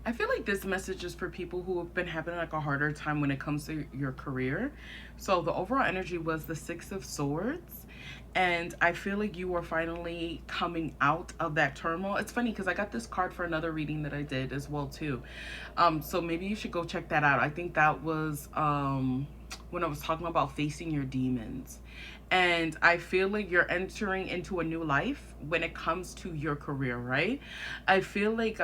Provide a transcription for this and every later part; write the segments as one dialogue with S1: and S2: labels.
S1: I feel like this message is for people who have been having like a harder time when it comes to your career. So the overall energy was the Six of Swords. And I feel like you are finally coming out of that turmoil. It's funny because I got this card for another reading that I did as well too. So maybe you should go check that out. I think that was when I was talking about facing your demons. And I feel like you're entering into a new life when it comes to your career, right? I feel like,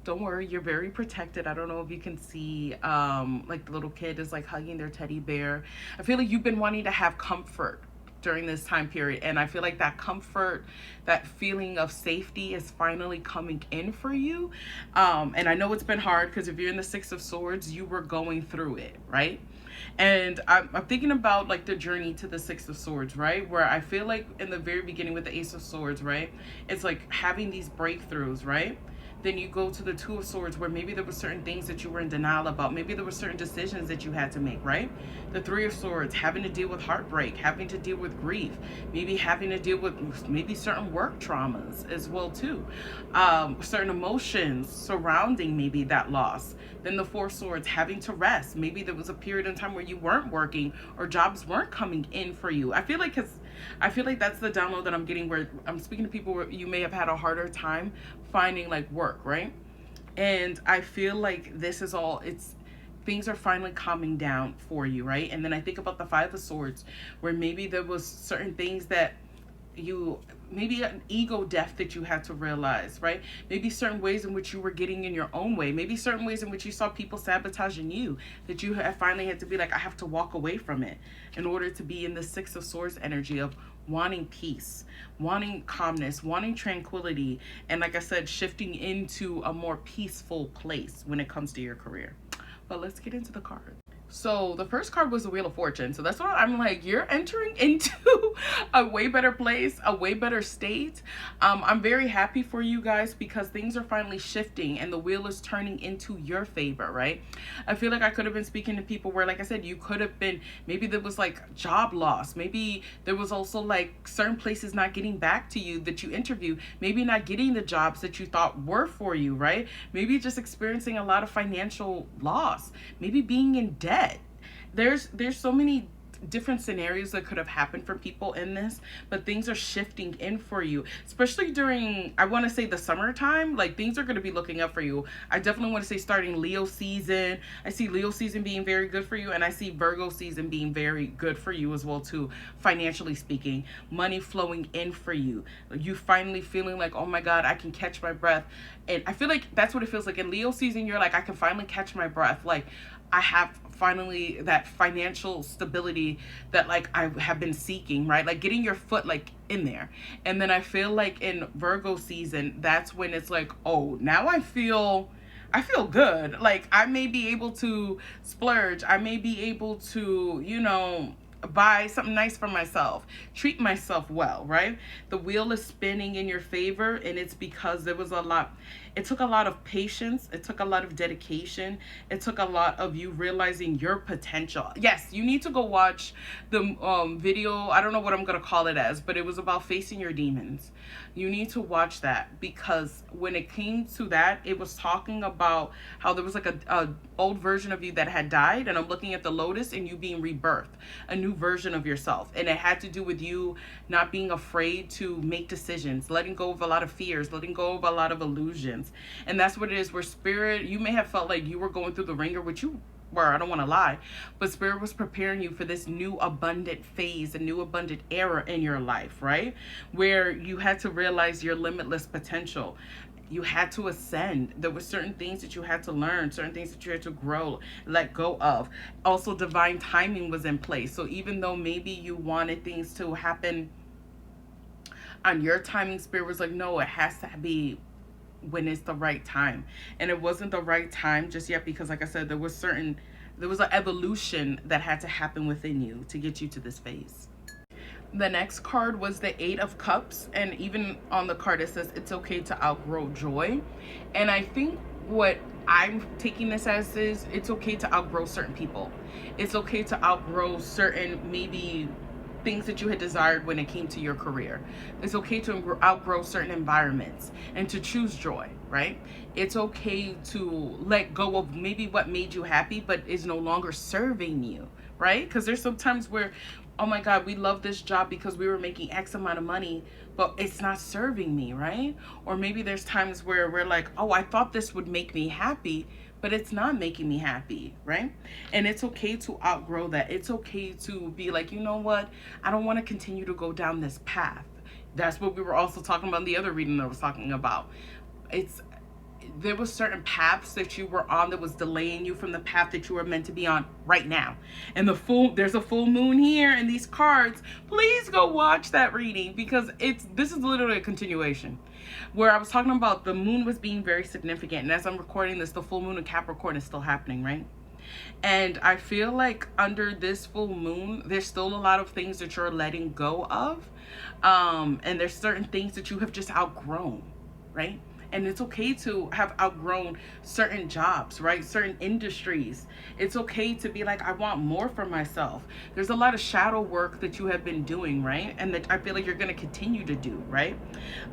S1: don't worry, you're very protected. I don't know if you can see, like the little kid is like hugging their teddy bear. I feel like you've been wanting to have comfort during this time period, and I feel like that comfort, that feeling of safety is finally coming in for you. And I know it's been hard because if you're in the Six of Swords, you were going through it, right? And I'm thinking about like the journey to the Six of Swords, right? Where I feel like in the very beginning with the Ace of Swords, right? It's like having these breakthroughs, right? Then you go to the Two of Swords where maybe there were certain things that you were in denial about. Maybe there were certain decisions that you had to make, right? The Three of Swords, having to deal with heartbreak, having to deal with grief, maybe having to deal with maybe certain work traumas as well too. Certain emotions surrounding maybe that loss. Then the Four of Swords, having to rest. Maybe there was a period in time where you weren't working or jobs weren't coming in for you. I feel like that's the download that I'm getting where I'm speaking to people where you may have had a harder time finding like work, right? And I feel like this is all, it's, things are finally calming down for you, right? And then I think about the Five of Swords where maybe there was certain things that you, maybe an ego death that you had to realize, right? Maybe certain ways in which you were getting in your own way, maybe certain ways in which you saw people sabotaging you, that you have finally had to be like, I have to walk away from it in order to be in the Six of Swords energy of wanting peace, wanting calmness, wanting tranquility, and like I said, shifting into a more peaceful place when it comes to your career. But let's get into the card. So the first card was the Wheel of Fortune. So that's why I'm like, you're entering into a way better place, a way better state. I'm very happy for you guys because things are finally shifting and the wheel is turning into your favor, right? I feel like I could have been speaking to people where, like I said, you could have been, maybe there was like job loss. Maybe there was also like certain places not getting back to you that you interview, maybe not getting the jobs that you thought were for you, right? Maybe just experiencing a lot of financial loss, maybe being in debt. There's so many different scenarios that could have happened for people in this, but things are shifting in for you, especially during, I want to say, the summertime. Like things are going to be looking up for you. I definitely want to say starting Leo season. I see Leo season being very good for you, and I see Virgo season being very good for you as well too, financially speaking. Money flowing in for you, you finally feeling like, oh my god, I can catch my breath. And I feel like that's what it feels like in Leo season. You're like, I can finally catch my breath. Like I have finally that financial stability that like I have been seeking, right? Like getting your foot like in there. And then I feel like in Virgo season, that's when it's like, oh, now I feel good. Like I may be able to splurge. I may be able to, buy something nice for myself, treat myself well, right? The wheel is spinning in your favor, and it's because there was it took a lot of patience, it took a lot of dedication, it took a lot of you realizing your potential. Yes, you need to go watch the video. I don't know what I'm gonna call it as, but it was about facing your demons. You need to watch that because when it came to that, it was talking about how there was like a old version of you that had died, and I'm looking at the lotus and you being rebirthed, a new version of yourself. And it had to do with you not being afraid to make decisions, letting go of a lot of fears, letting go of a lot of illusions. And that's what it is, where spirit, you may have felt like you were going through the ringer, which you were, I don't want to lie, but spirit was preparing you for this new abundant phase, a new abundant era in your life, right? Where you had to realize your limitless potential. You had to ascend. There were certain things that you had to learn, certain things that you had to grow, let go of. Also, divine timing was in place. So even though maybe you wanted things to happen on your timing, spirit was like, no, it has to be when it's the right time. And it wasn't the right time just yet because, like I said, there was an evolution that had to happen within you to get you to this phase. The next card was the Eight of Cups, and even on the card it says it's okay to outgrow joy. And I think what I'm taking this as is it's okay to outgrow certain people. It's okay to outgrow certain maybe things that you had desired when it came to your career. It's okay to outgrow certain environments and to choose joy, right? It's okay to let go of maybe what made you happy but is no longer serving you, right? Because there's some times where, oh my God, we love this job because we were making X amount of money, but it's not serving me, right? Or maybe there's times where we're like, oh, I thought this would make me happy, but it's not making me happy, right? And it's okay to outgrow that. It's okay to be like, you know what? I don't want to continue to go down this path. That's what we were also talking about in the other reading that I was talking about. There was certain paths that you were on that was delaying you from the path that you were meant to be on right now. And there's a full moon here and these cards. Please go watch that reading, because this is literally a continuation. Where I was talking about the moon was being very significant, and as I'm recording this, the full moon in Capricorn is still happening, right? And I feel like under this full moon, there's still a lot of things that you're letting go of. And there's certain things that you have just outgrown, right? And it's okay to have outgrown certain jobs, right? Certain industries. It's okay to be like, I want more for myself. There's a lot of shadow work that you have been doing, right? And that I feel like you're going to continue to do, right?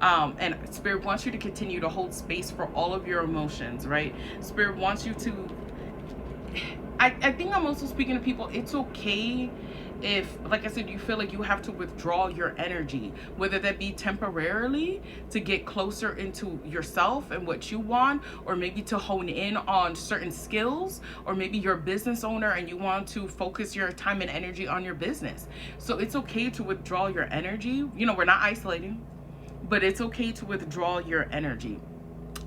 S1: And Spirit wants you to continue to hold space for all of your emotions, right? Spirit wants you to... I think I'm also speaking to people, it's okay if, like I said, you feel like you have to withdraw your energy, whether that be temporarily to get closer into yourself and what you want, or maybe to hone in on certain skills, or maybe you're a business owner and you want to focus your time and energy on your business. So it's okay to withdraw your energy. You know, we're not isolating, but it's okay to withdraw your energy.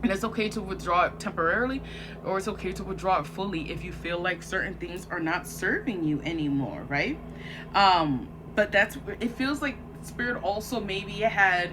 S1: And it's okay to withdraw it temporarily, or it's okay to withdraw it fully if you feel like certain things are not serving you anymore, right? But it feels like Spirit also maybe had,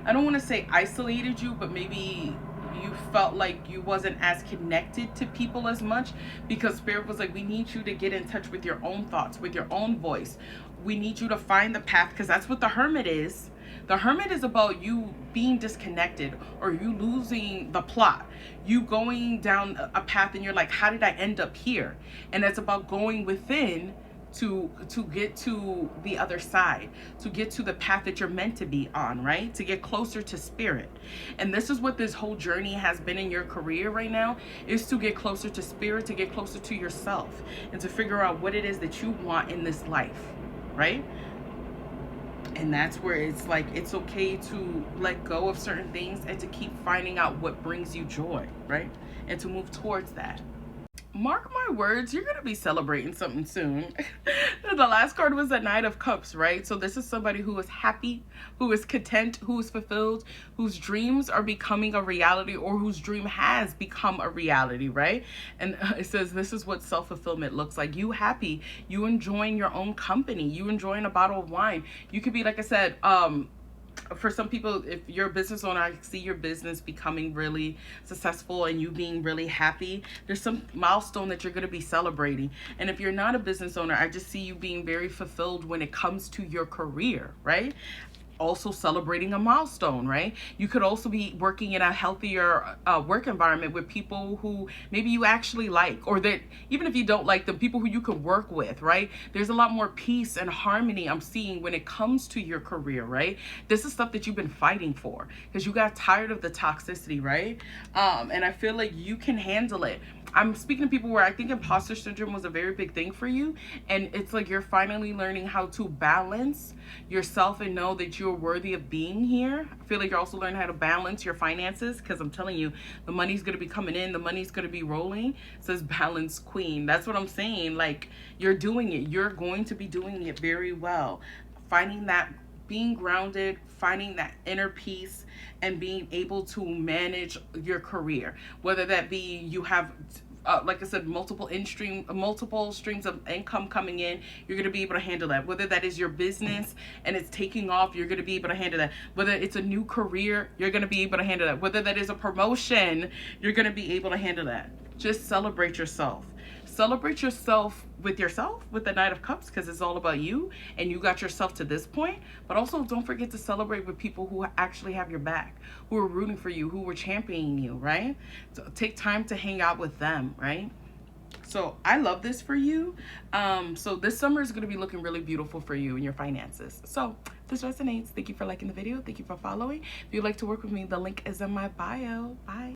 S1: I don't want to say isolated you, but maybe you felt like you wasn't as connected to people as much, because Spirit was like, we need you to get in touch with your own thoughts, with your own voice. We need you to find the path, because that's what the Hermit is. The Hermit is about you being disconnected, or you losing the plot. You going down a path and you're like, how did I end up here? And it's about going within to get to the other side, to get to the path that you're meant to be on, right? To get closer to Spirit. And this is what this whole journey has been in your career right now, is to get closer to Spirit, to get closer to yourself, and to figure out what it is that you want in this life, right? And that's where it's like, it's okay to let go of certain things and to keep finding out what brings you joy, right? And to move towards that. Mark my words, you're going to be celebrating something soon. The last card was the Knight of Cups, right? So this is somebody who is happy, who is content, who is fulfilled, whose dreams are becoming a reality, or whose dream has become a reality, right? And it says this is what self-fulfillment looks like. You happy, you enjoying your own company, you enjoying a bottle of wine. You could be, like I said, for some people, if you're a business owner, I see your business becoming really successful and you being really happy. There's some milestone that you're going to be celebrating. And if you're not a business owner, I just see you being very fulfilled when it comes to your career, right? Also celebrating a milestone, right? You could also be working in a healthier work environment with people who maybe you actually like, or that even if you don't like them, people who you can work with, right? There's a lot more peace and harmony I'm seeing when it comes to your career, right? This is stuff that you've been fighting for because you got tired of the toxicity, right? And I feel like you can handle it. I'm speaking to people where I think imposter syndrome was a very big thing for you, and it's like you're finally learning how to balance yourself and know that you're worthy of being here. I feel like you're also learning how to balance your finances, because I'm telling you, the money's going to be coming in, the money's going to be rolling. It says balance queen. That's what I'm saying. Like, you're doing it. You're going to be doing it very well. Finding that, being grounded, finding that inner peace, and being able to manage your career, whether that be you have like I said, multiple streams of income coming in. You're going to be able to handle that. Whether that is your business and it's taking off, you're going to be able to handle that. Whether it's a new career, you're going to be able to handle that. Whether that is a promotion, you're going to be able to handle that. Just celebrate yourself. Celebrate yourself with the Knight of Cups, because it's all about you and you got yourself to this point. But also don't forget to celebrate with people who actually have your back, who are rooting for you, who are championing you, right? So take time to hang out with them, right? So I love this for you. So this summer is going to be looking really beautiful for you and your finances. So if this resonates, thank you for liking the video. Thank you for following. If you'd like to work with me, the link is in my bio. Bye.